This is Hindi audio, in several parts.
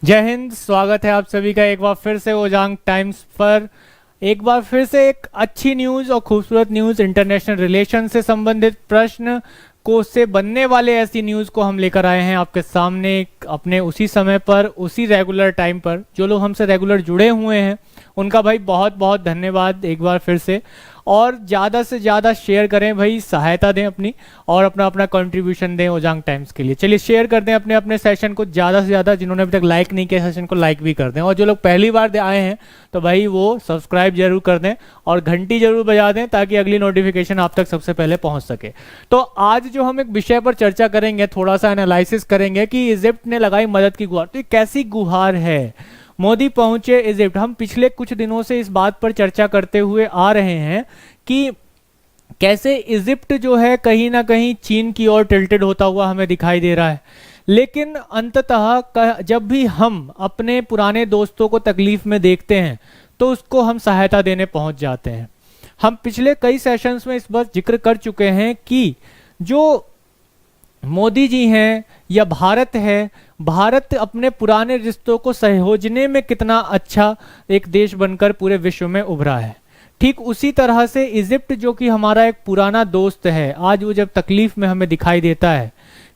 जय हिंद। स्वागत है आप सभी का एक बार फिर से ओजांग टाइम्स पर। एक बार फिर से एक अच्छी न्यूज़ और खूबसूरत न्यूज़, इंटरनेशनल रिलेशन से संबंधित प्रश्न को से बनने वाले ऐसी न्यूज़ को हम लेकर आए हैं आपके सामने अपने उसी समय पर, उसी रेगुलर टाइम पर। जो लोग हमसे रेगुलर जुड़े हुए हैं उनका भाई बहुत बहुत धन्यवाद एक बार फिर से। और ज़्यादा से ज़्यादा शेयर करें भाई, सहायता दें अपनी और अपना अपना कंट्रीब्यूशन दें ओजांग टाइम्स के लिए। चलिए शेयर कर दें अपने अपने सेशन को ज़्यादा से ज़्यादा। जिन्होंने अभी तक लाइक नहीं किया सेशन को लाइक भी कर दें, और जो लोग पहली बार आए हैं तो भाई वो सब्सक्राइब जरूर कर दें और घंटी जरूर बजा दें ताकि अगली नोटिफिकेशन आप तक सबसे पहले पहुंच सके। तो आज जो हम एक विषय पर चर्चा करेंगे, थोड़ा सा एनालिसिस करेंगे कि इजिप्ट ने लगाई मदद की गुहार। तो ये कैसी गुहार है? मोदी पहुंचे इजिप्ट। हम पिछले कुछ दिनों से इस बात पर चर्चा करते हुए आ रहे हैं कि कैसे इजिप्ट जो है कहीं ना कहीं चीन की ओर टिल्टेड होता हुआ हमें दिखाई दे रहा है। लेकिन अंततः जब भी हम अपने पुराने दोस्तों को तकलीफ में देखते हैं तो उसको हम सहायता देने पहुंच जाते हैं। हम पिछले कई सेशंस में इस बार जिक्र कर चुके हैं कि जो मोदी जी हैं या भारत है, भारत अपने पुराने रिश्तों को सहेजने में कितना अच्छा एक देश बनकर पूरे विश्व में उभरा है। ठीक उसी तरह से इजिप्ट जो कि हमारा एक पुराना दोस्त है, आज वो जब तकलीफ में हमें दिखाई देता है,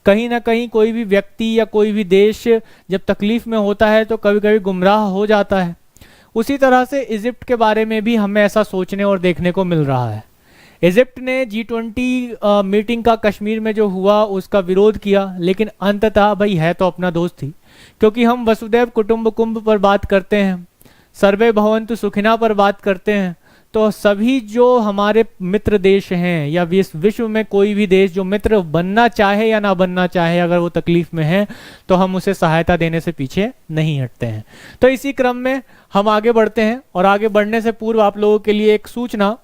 कहीं ना कहीं कोई भी व्यक्ति या कोई भी देश जब तकलीफ में होता है तो कभी कभी गुमराह हो जाता है। उसी तरह से इजिप्ट के बारे में भी हमें ऐसा सोचने और देखने को मिल रहा है। इजिप्ट ने G20 मीटिंग का कश्मीर में जो हुआ उसका विरोध किया, लेकिन अंततः भाई है तो अपना दोस्त ही। क्योंकि हम वसुदैव कुटुंबकम पर बात करते हैं, सर्वे भवन्तु सुखिना पर बात करते हैं, तो सभी जो हमारे मित्र देश हैं या विश्व में कोई भी देश जो मित्र बनना चाहे या ना बनना चाहे, अगर वो तकलीफ में है तो हम उसे सहायता देने से पीछे नहीं हटते हैं। तो इसी क्रम में हम आगे बढ़ते हैं, और आगे बढ़ने से पूर्व आप लोगों के लिए एक सूचना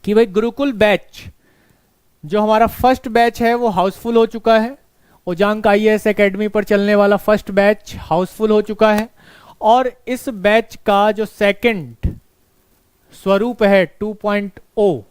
कि भाई गुरुकुल बैच जो हमारा फर्स्ट बैच है वो हाउसफुल हो चुका है। ओजांग IAS एकेडमी पर चलने वाला फर्स्ट बैच हाउसफुल हो चुका है, और इस बैच का जो सेकंड स्वरूप है 2.0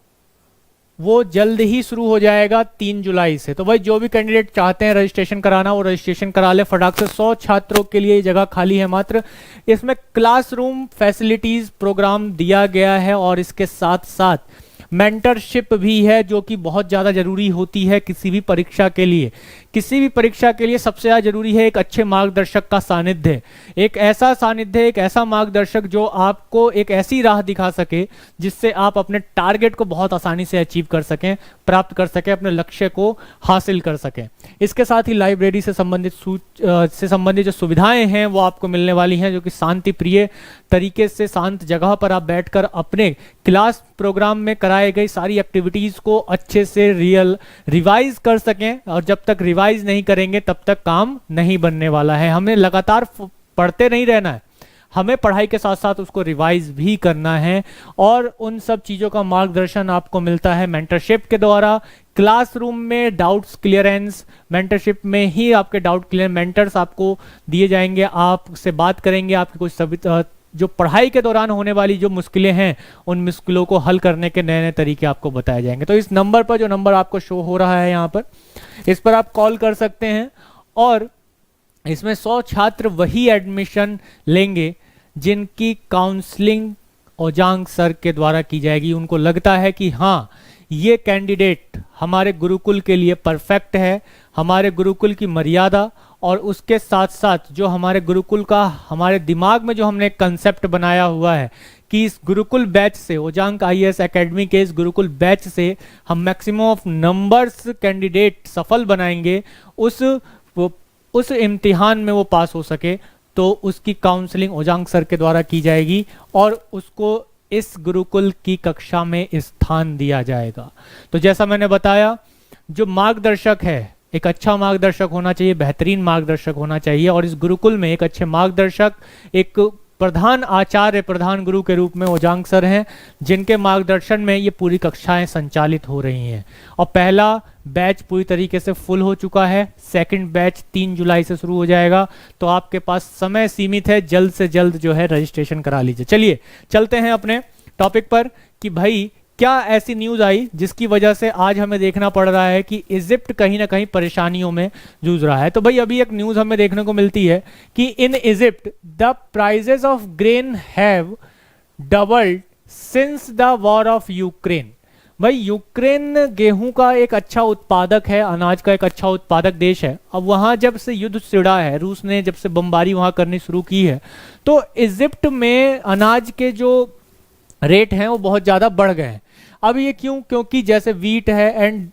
वो जल्द ही शुरू हो जाएगा 3 जुलाई से। तो भाई जो भी कैंडिडेट चाहते हैं रजिस्ट्रेशन कराना वो रजिस्ट्रेशन करा ले फटाक से। 100 छात्रों के लिए जगह खाली है मात्र। इसमें क्लासरूम फैसिलिटीज प्रोग्राम दिया गया है, और इसके साथ साथ मेंटरशिप भी है जो कि बहुत ज़्यादा जरूरी होती है किसी भी परीक्षा के लिए। किसी भी परीक्षा के लिए सबसे ज़्यादा जरूरी है एक अच्छे मार्गदर्शक का सानिध्य, एक ऐसा सानिध्य, एक ऐसा मार्गदर्शक जो आपको एक ऐसी राह दिखा सके जिससे आप अपने टारगेट को बहुत आसानी से अचीव कर सकें, प्राप्त कर सकें, अपने लक्ष्य को हासिल कर सकें। इसके साथ ही लाइब्रेरी से संबंधित जो सुविधाएं हैं वो आपको मिलने वाली हैं, जो कि शांति प्रिय तरीके से शांत जगह पर आप बैठकर अपने क्लास प्रोग्राम में कराए गई सारी एक्टिविटीज़ को अच्छे से रिवाइज कर सकें। और जब तक रिवाइज नहीं करेंगे तब तक काम नहीं बनने वाला है। हमें लगातार पढ़ते नहीं रहना है, हमें पढ़ाई के साथ साथ उसको रिवाइज भी करना है, और उन सब चीज़ों का मार्गदर्शन आपको मिलता है मेंटरशिप के द्वारा। क्लासरूम में डाउट्स क्लियरेंस, मेंटरशिप में ही आपके डाउट क्लियर मेंटर्स आपको दिए जाएंगे, आपसे बात करेंगे, आपकी कुछ जो पढ़ाई के दौरान होने वाली जो मुश्किलें हैं उन मुश्किलों को हल करने के नए नए तरीके आपको बताए जाएंगे। तो इस नंबर पर, जो नंबर आपको शो हो रहा है यहाँ पर, इस पर आप कॉल कर सकते हैं। और इसमें 100 छात्र वही एडमिशन लेंगे जिनकी काउंसलिंग ओजांग सर के द्वारा की जाएगी। उनको लगता है कि हाँ ये कैंडिडेट हमारे गुरुकुल के लिए परफेक्ट है, हमारे गुरुकुल की मर्यादा और उसके साथ साथ जो हमारे गुरुकुल का, हमारे दिमाग में जो हमने कंसेप्ट बनाया हुआ है कि इस गुरुकुल बैच से, ओजांग IAS एकेडमी के इस गुरुकुल बैच से हम मैक्सिमम ऑफ नंबर्स कैंडिडेट सफल बनाएंगे, उस इम्तिहान में वो पास हो सके, तो उसकी काउंसलिंग ओजांग सर के द्वारा की जाएगी और उसको इस गुरुकुल की कक्षा में स्थान दिया जाएगा। तो जैसा मैंने बताया, जो मार्गदर्शक है एक अच्छा मार्गदर्शक होना चाहिए, बेहतरीन मार्गदर्शक होना चाहिए, और इस गुरुकुल में एक अच्छे मार्गदर्शक, एक प्रधान आचार्य, प्रधान गुरु के रूप में ओजांग सर हैं, जिनके मार्गदर्शन में ये पूरी कक्षाएं संचालित हो रही हैं। और पहला बैच पूरी तरीके से फुल हो चुका है, सेकंड बैच 3 जुलाई से शुरू हो जाएगा। तो आपके पास समय सीमित है, जल्द से जल्द जो है रजिस्ट्रेशन करा लीजिए। चलिए चलते हैं अपने टॉपिक पर कि भाई क्या ऐसी न्यूज आई जिसकी वजह से आज हमें देखना पड़ रहा है कि इजिप्ट कहीं ना कहीं परेशानियों में जूझ रहा है? तो भाई अभी एक न्यूज हमें देखने को मिलती है कि in Egypt the prices of grain have doubled since the war of Ukraine. भाई यूक्रेन गेहूं का एक अच्छा उत्पादक है, अनाज का एक अच्छा उत्पादक देश है। अब वहां जब से युद्ध छिड़ा है, रूस ने जब से बमबारी वहां करनी शुरू की है, तो इजिप्ट में अनाज के जो रेट हैं वो बहुत ज़्यादा बढ़ गए हैं। अब ये क्यों? क्योंकि जैसे वीट है एंड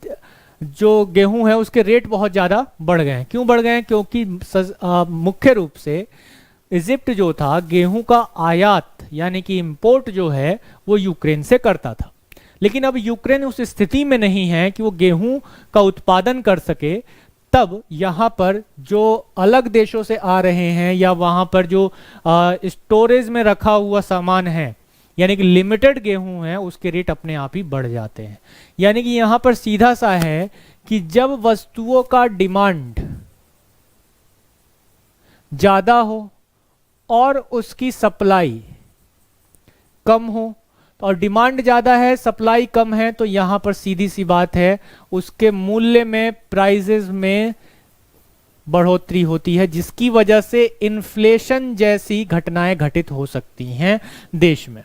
जो गेहूं है उसके रेट बहुत ज़्यादा बढ़ गए हैं। क्यों बढ़ गए हैं? क्योंकि मुख्य रूप से इजिप्ट जो था गेहूं का आयात यानी कि इंपोर्ट जो है वो यूक्रेन से करता था। लेकिन अब यूक्रेन उस स्थिति में नहीं है कि वो गेहूं का उत्पादन कर सके। तब यहाँ पर जो अलग देशों से आ रहे हैं या वहाँ पर जो स्टोरेज में रखा हुआ सामान है यानी कि लिमिटेड गेहूं है, उसके रेट अपने आप ही बढ़ जाते हैं। यानी कि यहाँ पर सीधा सा है कि जब वस्तुओं का डिमांड ज़्यादा हो और उसकी सप्लाई कम हो, और डिमांड ज़्यादा है सप्लाई कम है, तो यहाँ पर सीधी सी बात है उसके मूल्य में प्राइजेस में बढ़ोतरी होती है, जिसकी वजह से इन्फ्लेशन जैसी घटनाएं घटित हो सकती हैं देश में।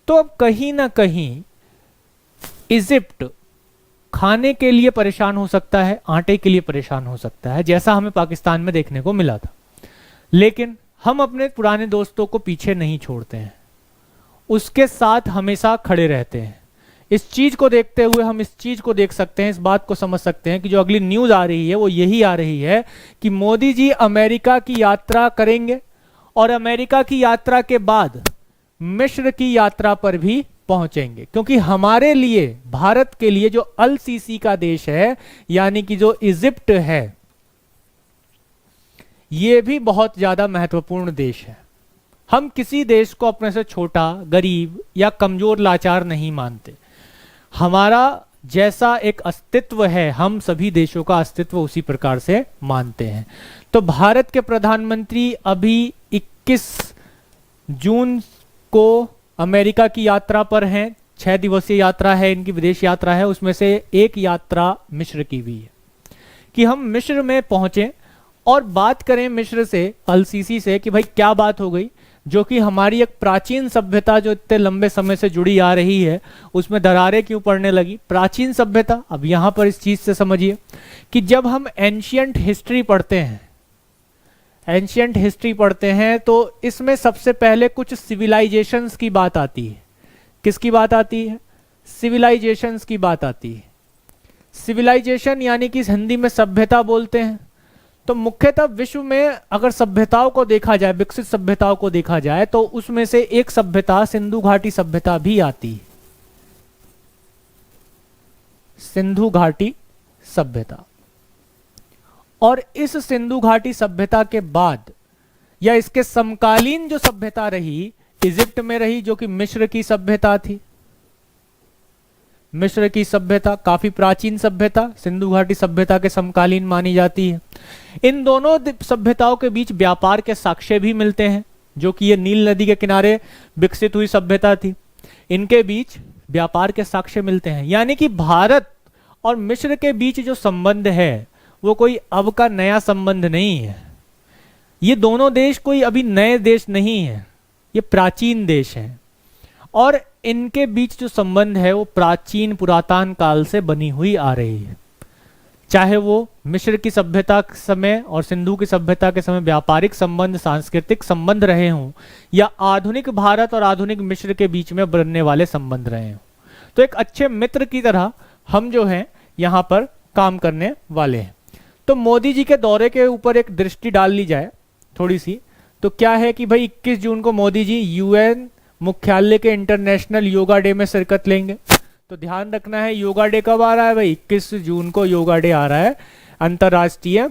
तो अब कहीं ना कहीं इजिप्ट खाने के लिए परेशान हो सकता है, आटे के लिए परेशान हो सकता है, जैसा हमें पाकिस्तान में देखने को मिला था। लेकिन हम अपने पुराने दोस्तों को पीछे नहीं छोड़ते हैं, उसके साथ हमेशा खड़े रहते हैं। इस चीज को देखते हुए हम इस चीज को देख सकते हैं, इस बात को समझ सकते हैं कि जो अगली न्यूज आ रही है वो यही आ रही है कि मोदी जी अमेरिका की यात्रा करेंगे और अमेरिका की यात्रा के बाद मिस्र की यात्रा पर भी पहुंचेंगे। क्योंकि हमारे लिए, भारत के लिए जो अल सीसी का देश है यानी कि जो इजिप्ट है, ये भी बहुत ज्यादा महत्वपूर्ण देश है। हम किसी देश को अपने से छोटा, गरीब या कमजोर, लाचार नहीं मानते। हमारा जैसा एक अस्तित्व है, हम सभी देशों का अस्तित्व उसी प्रकार से मानते हैं। तो भारत के प्रधानमंत्री अभी 21 जून को अमेरिका की यात्रा पर हैं। 6 दिवसीय यात्रा है इनकी, विदेश यात्रा है। उसमें से एक यात्रा मिस्र की भी है कि हम मिस्र में पहुंचे और बात करें मिस्र से, अल सीसी से, कि भाई क्या बात हो गई, जो कि हमारी एक प्राचीन सभ्यता जो इतने लंबे समय से जुड़ी आ रही है उसमें दरारें क्यों पड़ने लगी। प्राचीन सभ्यता, अब यहाँ पर इस चीज से समझिए कि जब हम एंशियंट हिस्ट्री पढ़ते हैं, एंशियंट हिस्ट्री पढ़ते हैं तो इसमें सबसे पहले कुछ सिविलाइजेशंस की बात आती है। किसकी बात आती है? सिविलाइजेशंस की बात आती है। सिविलाइजेशन यानी कि हिंदी में सभ्यता बोलते हैं। तो मुख्यतः विश्व में अगर सभ्यताओं को देखा जाए, विकसित सभ्यताओं को देखा जाए, तो उसमें से एक सभ्यता सिंधु घाटी सभ्यता भी आती है। सिंधु घाटी सभ्यता। और इस सिंधु घाटी सभ्यता के बाद या इसके समकालीन जो सभ्यता रही, इजिप्ट में रही, जो कि मिस्र की सभ्यता थी। मिस्र की सभ्यता काफी प्राचीन सभ्यता, सिंधु घाटी सभ्यता के समकालीन मानी जाती है। इन दोनों सभ्यताओं के बीच व्यापार के साक्ष्य भी मिलते हैं, जो कि ये नील नदी के किनारे विकसित हुई सभ्यता थी। इनके बीच व्यापार के साक्ष्य मिलते हैं। यानी कि भारत और मिस्र के बीच जो संबंध है वो कोई अब का नया संबंध नहीं है। ये दोनों देश कोई अभी नए देश नहीं है, ये प्राचीन देश हैं। और इनके बीच जो संबंध है वो प्राचीन पुरातन काल से बनी हुई आ रही है। चाहे वो मिस्र की सभ्यता के समय और सिंधु की सभ्यता के समय व्यापारिक संबंध, सांस्कृतिक संबंध रहे हों, या आधुनिक भारत और आधुनिक मिस्र के बीच में बनने वाले संबंध रहे हों। तो एक अच्छे मित्र की तरह हम जो हैं यहाँ पर काम करने वाले हैं। तो मोदी जी के दौरे के ऊपर एक दृष्टि डाल ली जाए थोड़ी सी, तो क्या है कि भाई 21 जून को मोदी जी यूएन मुख्यालय के इंटरनेशनल योगा डे में शिरकत लेंगे। तो ध्यान रखना है योगा डे कब आ रहा है भाई? 21 जून को योगा डे आ रहा है, अंतर्राष्ट्रीय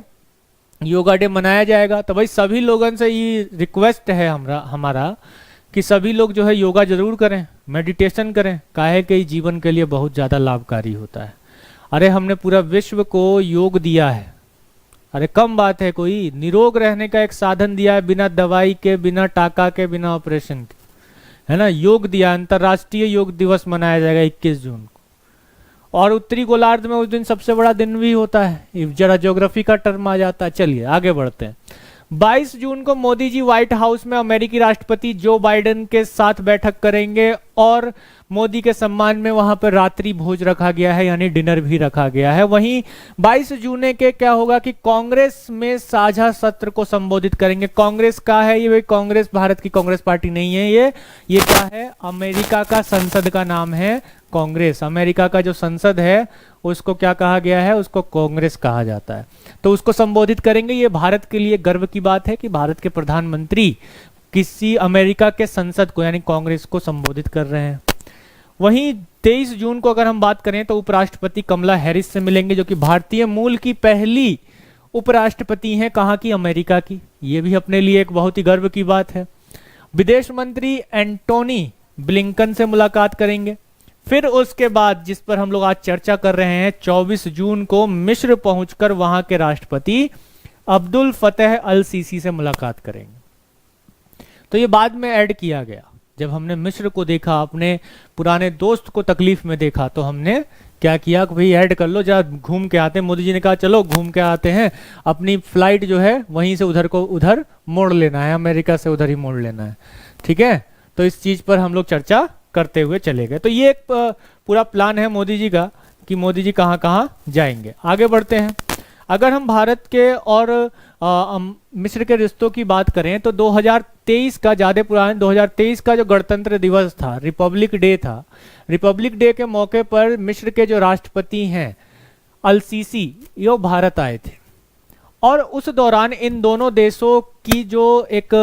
योगा डे मनाया जाएगा। तो भाई सभी लोगों से ये रिक्वेस्ट है हमारा कि सभी लोग जो है योगा जरूर करें, मेडिटेशन करें। काहे कि जीवन के लिए बहुत ज़्यादा लाभकारी होता है। अरे हमने पूरा विश्व को योग दिया है, अरे कम बात है, कोई निरोग रहने का एक साधन दिया है, बिना दवाई के, बिना टाका के, बिना ऑपरेशन के। है ना, योग दिया, अंतर्राष्ट्रीय योग दिवस मनाया जाएगा 21 जून को। और उत्तरी गोलार्ध में उस दिन सबसे बड़ा दिन भी होता है, जरा ज्योग्राफी का टर्म आ जाता है। चलिए आगे बढ़ते हैं। 22 जून को मोदी जी व्हाइट हाउस में अमेरिकी राष्ट्रपति जो बाइडेन के साथ बैठक करेंगे और मोदी के सम्मान में वहां पर रात्रि भोज रखा गया है, यानी डिनर भी रखा गया है। वहीं 22 जून के क्या होगा कि कांग्रेस में साझा सत्र को संबोधित करेंगे। कांग्रेस का है ये, भाई कांग्रेस भारत की कांग्रेस पार्टी नहीं है, ये क्या है, अमेरिका का संसद का नाम है कांग्रेस। अमेरिका का जो संसद है उसको क्या कहा गया है, उसको कांग्रेस कहा जाता है। तो उसको संबोधित करेंगे। ये भारत के लिए गर्व की बात है कि भारत के प्रधानमंत्री किसी अमेरिका के संसद को यानी कांग्रेस को संबोधित कर रहे हैं। वहीं 23 जून को अगर हम बात करें तो उपराष्ट्रपति कमला हैरिस से मिलेंगे, जो कि भारतीय मूल की पहली उपराष्ट्रपति हैं, कहाँ की, अमेरिका की। ये भी अपने लिए एक बहुत ही गर्व की बात है। विदेश मंत्री एंटोनी ब्लिंकन से मुलाकात करेंगे। फिर उसके बाद जिस पर हम लोग आज चर्चा कर रहे हैं, 24 जून को मिस्र पहुंचकर वहां के राष्ट्रपति अब्दुल फतेह अल सीसी से मुलाकात करेंगे। तो ये बाद में ऐड किया गया। जब हमने मिस्र को देखा, अपने पुराने दोस्त को तकलीफ में देखा, तो हमने क्या किया कि भाई ऐड कर लो, जरा घूम के आते हैं। मोदी जी ने कहा चलो घूम के आते हैं, अपनी फ्लाइट जो है वहीं से उधर को उधर मोड़ लेना है, अमेरिका से उधर ही मोड़ लेना है। ठीक है, तो इस चीज पर हम लोग चर्चा करते हुए चले गए। तो ये एक पूरा प्लान है मोदी जी का कि मोदी जी कहाँ कहाँ जाएंगे। आगे बढ़ते हैं। अगर हम भारत के और मिस्र के रिश्तों की बात करें तो 2023 का, ज़्यादा पुराने 2023 का जो गणतंत्र दिवस था, रिपब्लिक डे था, रिपब्लिक डे के मौके पर मिस्र के जो राष्ट्रपति हैं अल सीसी, ये भारत आए थे। और उस दौरान इन दोनों देशों की जो एक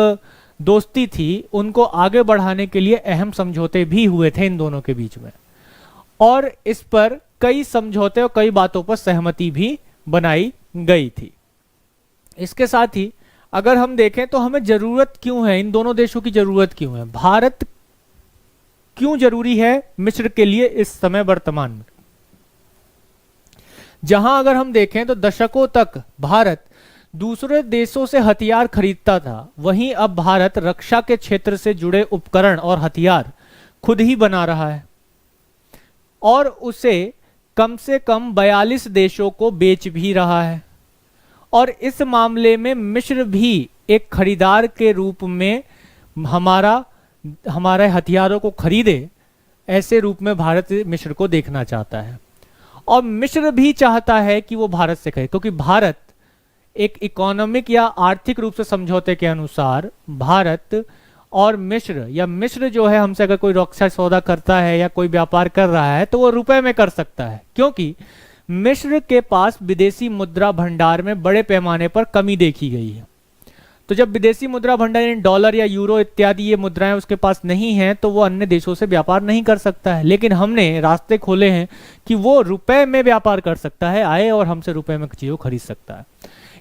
दोस्ती थी उनको आगे बढ़ाने के लिए अहम समझौते भी हुए थे इन दोनों के बीच में। और इस पर कई समझौते और कई बातों पर सहमति भी बनाई गई थी। इसके साथ ही अगर हम देखें तो हमें जरूरत क्यों है, इन दोनों देशों की जरूरत क्यों है, भारत क्यों जरूरी है मिस्र के लिए इस समय वर्तमान में। जहां अगर हम देखें तो दशकों तक भारत दूसरे देशों से हथियार खरीदता था, वहीं अब भारत रक्षा के क्षेत्र से जुड़े उपकरण और हथियार खुद ही बना रहा है और उसे कम से कम 42 देशों को बेच भी रहा है। और इस मामले में मिस्र भी एक खरीदार के रूप में हमारे हथियारों को खरीदे, ऐसे रूप में भारत मिस्र को देखना चाहता है। और मिस्र भी चाहता है कि वो भारत से खरीदे, क्योंकि भारत एक इकोनॉमिक या आर्थिक रूप से समझौते के अनुसार भारत और मिस्र, या मिस्र जो है हमसे अगर कोई रक्षा सौदा करता है या कोई व्यापार कर रहा है तो वो रुपए में कर सकता है, क्योंकि मिस्र के पास विदेशी मुद्रा भंडार में बड़े पैमाने पर कमी देखी गई है। तो जब विदेशी मुद्रा भंडार यानी डॉलर या यूरो इत्यादि ये मुद्राएं उसके पास नहीं है तो वो अन्य देशों से व्यापार नहीं कर सकता है। लेकिन हमने रास्ते खोले हैं कि वो रुपए में व्यापार कर सकता है, आए और हमसे रुपए में चीजों खरीद सकता है।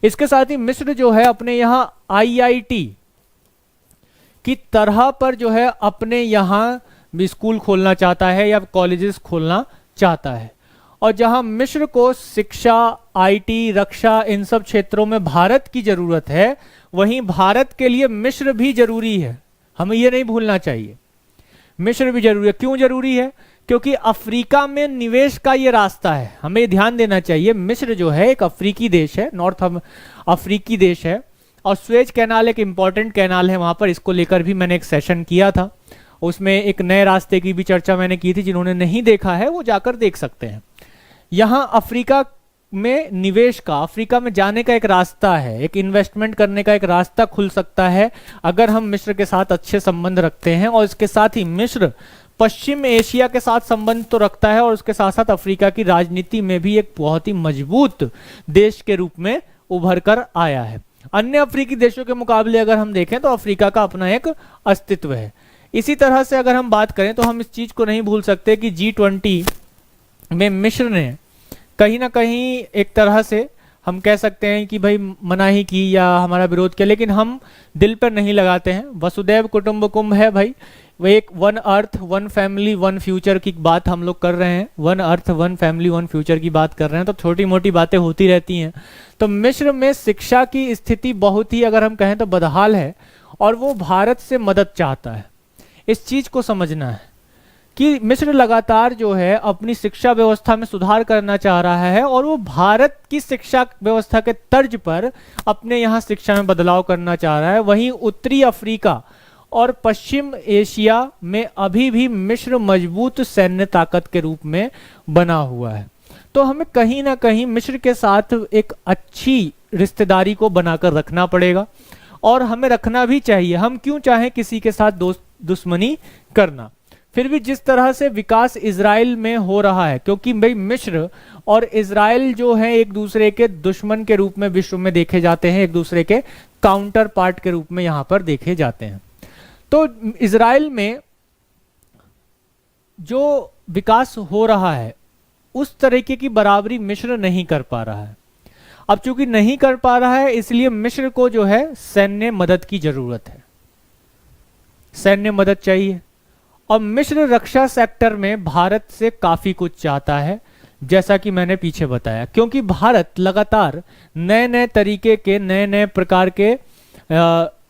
इसके साथ ही मिस्र जो है अपने यहाँ आईआईटी की तरह पर जो है अपने यहाँ भी स्कूल खोलना चाहता है या कॉलेजेस खोलना चाहता है। और जहां मिस्र को शिक्षा, आईटी, रक्षा, इन सब क्षेत्रों में भारत की जरूरत है, वहीं भारत के लिए मिस्र भी जरूरी है। हमें ये नहीं भूलना चाहिए, मिस्र भी जरूरी है। क्यों जरूरी है? क्योंकि अफ्रीका में निवेश का ये रास्ता है, हमें ध्यान देना चाहिए। मिस्र जो है एक अफ्रीकी देश है, नॉर्थ अफ्रीकी देश है, और स्वेज कैनाल एक इंपॉर्टेंट कैनाल है वहां पर। इसको लेकर भी मैंने एक सेशन किया था, उसमें एक नए रास्ते की भी चर्चा मैंने की थी। जिन्होंने नहीं देखा है वो जाकर देख सकते हैं। यहाँ अफ्रीका में निवेश का, अफ्रीका में जाने का एक रास्ता है, एक इन्वेस्टमेंट करने का एक रास्ता खुल सकता है अगर हम मिस्र के साथ अच्छे संबंध रखते हैं। और इसके साथ ही मिस्र पश्चिम एशिया के साथ संबंध तो रखता है और उसके साथ साथ अफ्रीका की राजनीति में भी एक बहुत ही मजबूत देश के रूप में उभर कर आया है। अन्य अफ्रीकी देशों के मुकाबले अगर हम देखें तो अफ्रीका का अपना एक अस्तित्व है। इसी तरह से अगर हम बात करें तो हम इस चीज को नहीं भूल सकते कि G20 में मिस्र ने कहीं ना कहीं एक तरह से हम कह सकते हैं कि भाई मनाही की या हमारा विरोध किया, लेकिन हम दिल पर नहीं लगाते हैं। वसुदैव कुटुंबकम है भाई, वो एक one earth one family one future की बात हम लोग कर रहे हैं, one earth one family one future की बात कर रहे हैं। तो छोटी मोटी बातें होती रहती हैं। तो मिस्र में शिक्षा की स्थिति बहुत ही, अगर हम कहें तो बदहाल है, और वो भारत से मदद चाहता है। इस चीज को समझना है कि मिस्र लगातार जो है अपनी शिक्षा व्यवस्था में सुधार करना चाह रहा है और वो भारत की शिक्षा व्यवस्था के तर्ज पर अपने यहाँ शिक्षा में बदलाव करना चाह रहा है। वहीं उत्तरी अफ्रीका और पश्चिम एशिया में अभी भी मिस्र मजबूत सैन्य ताकत के रूप में बना हुआ है। तो हमें कहीं ना कहीं मिस्र के साथ एक अच्छी रिश्तेदारी को बनाकर रखना पड़ेगा और हमें रखना भी चाहिए। हम क्यों चाहें किसी के साथ दोस्त दुश्मनी करना। फिर भी जिस तरह से विकास इजराइल में हो रहा है, क्योंकि भाई मिस्र और इजराइल जो है एक दूसरे के दुश्मन के रूप में विश्व में देखे जाते हैं, एक दूसरे के काउंटर पार्ट के रूप में यहां पर देखे जाते हैं। तो इजराइल में जो विकास हो रहा है उस तरीके की बराबरी मिस्र नहीं कर पा रहा है। अब चूंकि नहीं कर पा रहा है इसलिए मिस्र को जो है सैन्य मदद की जरूरत है, सैन्य मदद चाहिए। और मिस्र रक्षा सेक्टर में भारत से काफी कुछ चाहता है, जैसा कि मैंने पीछे बताया, क्योंकि भारत लगातार नए नए तरीके के नए नए प्रकार के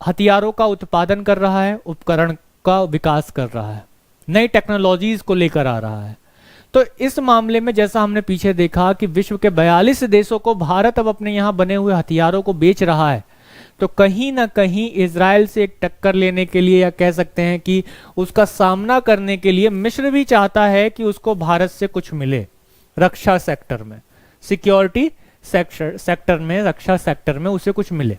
हथियारों का उत्पादन कर रहा है, उपकरण का विकास कर रहा है, नई टेक्नोलॉजीज को लेकर आ रहा है। तो इस मामले में जैसा हमने पीछे देखा कि विश्व के 42 देशों को भारत अब अपने यहाँ बने हुए हथियारों को बेच रहा है, तो कहीं ना कहीं इजराइल से एक टक्कर लेने के लिए या कह सकते हैं कि उसका सामना करने के लिए मिस्र भी चाहता है कि उसको भारत से कुछ मिले रक्षा सेक्टर में, सिक्योरिटी सेक्टर में, रक्षा सेक्टर में उसे कुछ मिले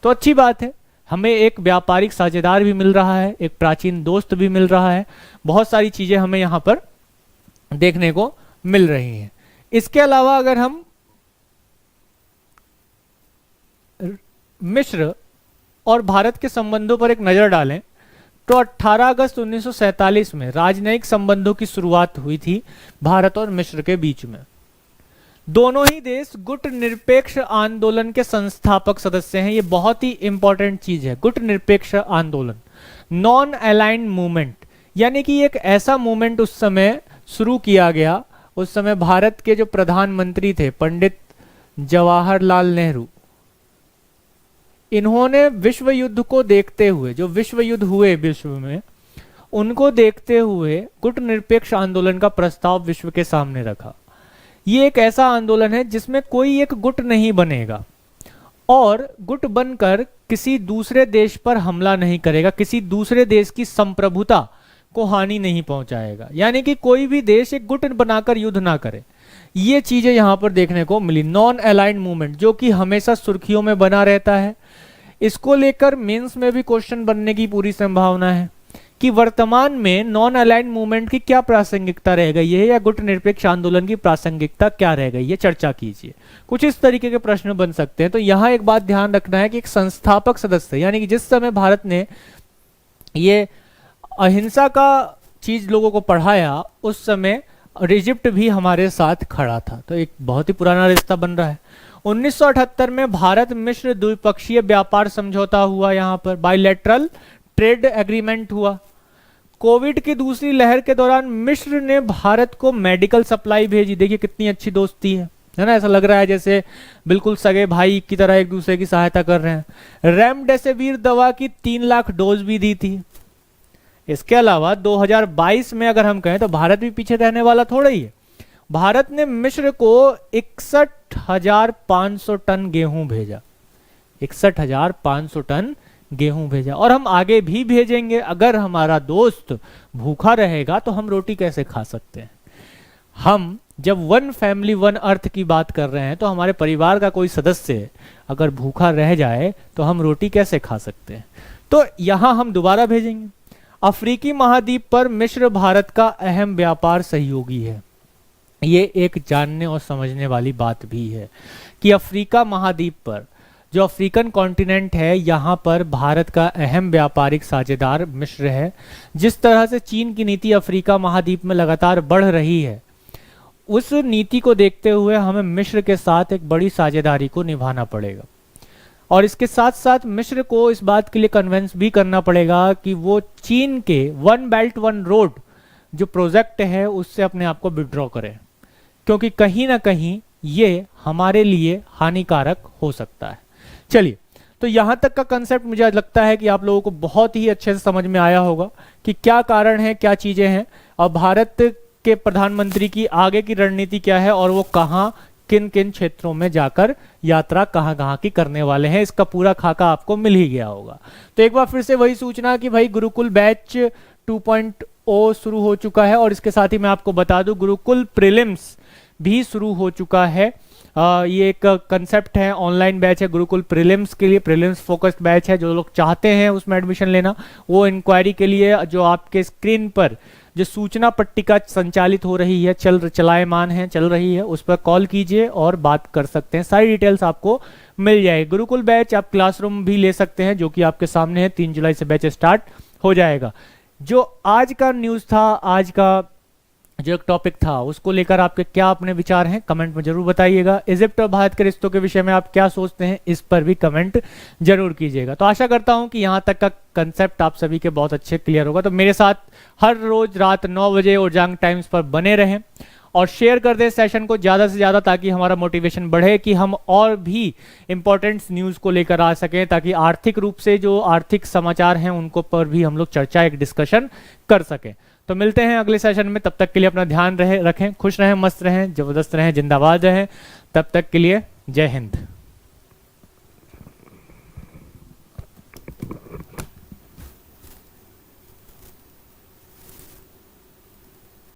तो अच्छी बात है। हमें एक व्यापारिक साझेदार भी मिल रहा है, एक प्राचीन दोस्त भी मिल रहा है, बहुत सारी चीजें हमें यहाँ पर देखने को मिल रही हैं। इसके अलावा अगर हम मिस्र और भारत के संबंधों पर एक नजर डालें तो 18 अगस्त 1947 में राजनयिक संबंधों की शुरुआत हुई थी भारत और मिस्र के बीच में। दोनों ही देश गुट निरपेक्ष आंदोलन के संस्थापक सदस्य हैं। ये बहुत ही इंपॉर्टेंट चीज है, गुट निरपेक्ष आंदोलन, नॉन अलाइंड मूवमेंट, यानी कि एक ऐसा मूवमेंट उस समय शुरू किया गया। उस समय भारत के जो प्रधानमंत्री थे पंडित जवाहरलाल नेहरू, इन्होंने विश्व युद्ध को देखते हुए, जो विश्व युद्ध हुए विश्व में, उनको देखते हुए गुट निरपेक्ष आंदोलन का प्रस्ताव विश्व के सामने रखा। ये एक ऐसा आंदोलन है जिसमें कोई एक गुट नहीं बनेगा और गुट बनकर किसी दूसरे देश पर हमला नहीं करेगा, किसी दूसरे देश की संप्रभुता को हानि नहीं पहुंचाएगा, यानी कि कोई भी देश एक गुट बनाकर युद्ध ना करे। ये चीजें यहां पर देखने को मिली। नॉन अलाइंड मूवमेंट जो कि हमेशा सुर्खियों में बना रहता है, इसको लेकर मेंस में भी क्वेश्चन बनने की पूरी संभावना है कि वर्तमान में नॉन अलाइंड मूवमेंट की क्या प्रासंगिकता रह गई है या गुट निरपेक्ष आंदोलन की प्रासंगिकता क्या रह गई है, चर्चा कीजिए। कुछ इस तरीके के प्रश्न बन सकते हैं। तो यहां एक बात ध्यान रखना है कि एक संस्थापक सदस्य, यानी कि जिस समय भारत ने ये अहिंसा का चीज लोगों को पढ़ाया उस समय इजिप्ट भी हमारे साथ खड़ा था। तो एक बहुत ही पुराना रिश्ता बन रहा है। 1978 में भारत मिस्र द्विपक्षीय व्यापार समझौता हुआ, यहाँ पर बायलैटरल ट्रेड एग्रीमेंट हुआ। कोविड की दूसरी लहर के दौरान मिस्र ने भारत को मेडिकल सप्लाई भेजी। देखिए कितनी अच्छी दोस्ती है ना, ऐसा लग रहा है जैसे बिल्कुल सगे भाई की तरह एक दूसरे की सहायता कर रहे हैं। रेमडेसिविर दवा की 3 लाख डोज भी दी थी। इसके अलावा 2022 में अगर हम कहें तो भारत भी पीछे रहने वाला थोड़ा ही है। भारत ने मिस्र को 61,500 टन गेहूं भेजा, 61,500 टन गेहूं भेजा, और हम आगे भी भेजेंगे। अगर हमारा दोस्त भूखा रहेगा तो हम रोटी कैसे खा सकते हैं। हम जब वन फैमिली वन अर्थ की बात कर रहे हैं तो हमारे परिवार का कोई सदस्य अगर भूखा रह जाए तो हम रोटी कैसे खा सकते हैं। तो यहां हम दोबारा भेजेंगे। अफ्रीकी महाद्वीप पर मिस्र भारत का अहम व्यापार सहयोगी है। ये एक जानने और समझने वाली बात भी है कि अफ्रीका महाद्वीप पर, जो अफ्रीकन कॉन्टिनेंट है, यहाँ पर भारत का अहम व्यापारिक साझेदार मिस्र है। जिस तरह से चीन की नीति अफ्रीका महाद्वीप में लगातार बढ़ रही है, उस नीति को देखते हुए हमें मिस्र के साथ एक बड़ी साझेदारी को निभाना पड़ेगा। और इसके साथ साथ मिस्र को इस बात के लिए कन्विंस भी करना पड़ेगा कि वो चीन के वन बेल्ट वन रोड जो प्रोजेक्ट है उससे अपने आप को विड्रॉ करे, क्योंकि कहीं ना कहीं ये हमारे लिए हानिकारक हो सकता है। चलिए, तो यहाँ तक का कंसेप्ट मुझे आज लगता है कि आप लोगों को बहुत ही अच्छे से समझ में आया होगा कि क्या कारण है, क्या चीजें हैं और भारत के प्रधानमंत्री की आगे की रणनीति क्या है और वो कहाँ किन किन क्षेत्रों में जाकर यात्रा कहाँ कहाँ की करने वाले हैं। इसका पूरा खाका आपको मिल ही गया होगा। तो एक बार फिर से वही सूचना कि भाई गुरुकुल बैच 2.0 शुरू हो चुका है और इसके साथ ही मैं आपको बता दूं गुरुकुल प्रीलिम्स भी शुरू हो चुका है। ये एक कंसेप्ट है, ऑनलाइन बैच है गुरुकुल प्रीलिम्स के लिए, प्रीलिम्स फोकस्ड बैच है। जो लोग चाहते हैं उसमें एडमिशन लेना वो इंक्वायरी के लिए जो आपके स्क्रीन पर जो सूचना पट्टिका संचालित हो रही है, चलायमान है, चल रही है, उस पर कॉल कीजिए और बात कर सकते हैं। सारी डिटेल्स आपको मिल जाएगी। गुरुकुल बैच आप क्लासरूम भी ले सकते हैं जो कि आपके सामने है। 3 जुलाई से बैच स्टार्ट हो जाएगा। जो आज का न्यूज़ था, आज का जो एक टॉपिक था उसको लेकर आपके क्या अपने विचार हैं कमेंट में जरूर बताइएगा। इजिप्ट और भारत के रिश्तों के विषय में आप क्या सोचते हैं इस पर भी कमेंट जरूर कीजिएगा। तो आशा करता हूं कि यहां तक का कंसेप्ट आप सभी के बहुत अच्छे क्लियर होगा। तो मेरे साथ हर रोज रात 9 बजे ओरजांग टाइम्स पर बने रहें और शेयर कर दें सेशन को ज़्यादा से ज़्यादा, ताकि हमारा मोटिवेशन बढ़े कि हम और भी इंपॉर्टेंट न्यूज़ को लेकर आ सकें, ताकि आर्थिक रूप से जो आर्थिक समाचार हैं उनको पर भी हम लोग चर्चा, एक डिस्कशन कर सकें। तो मिलते हैं अगले सेशन में। तब तक के लिए अपना ध्यान रखें, खुश रहें, मस्त रहें, जबरदस्त रहें, जिंदाबाद रहें। तब तक के लिए जय हिंद।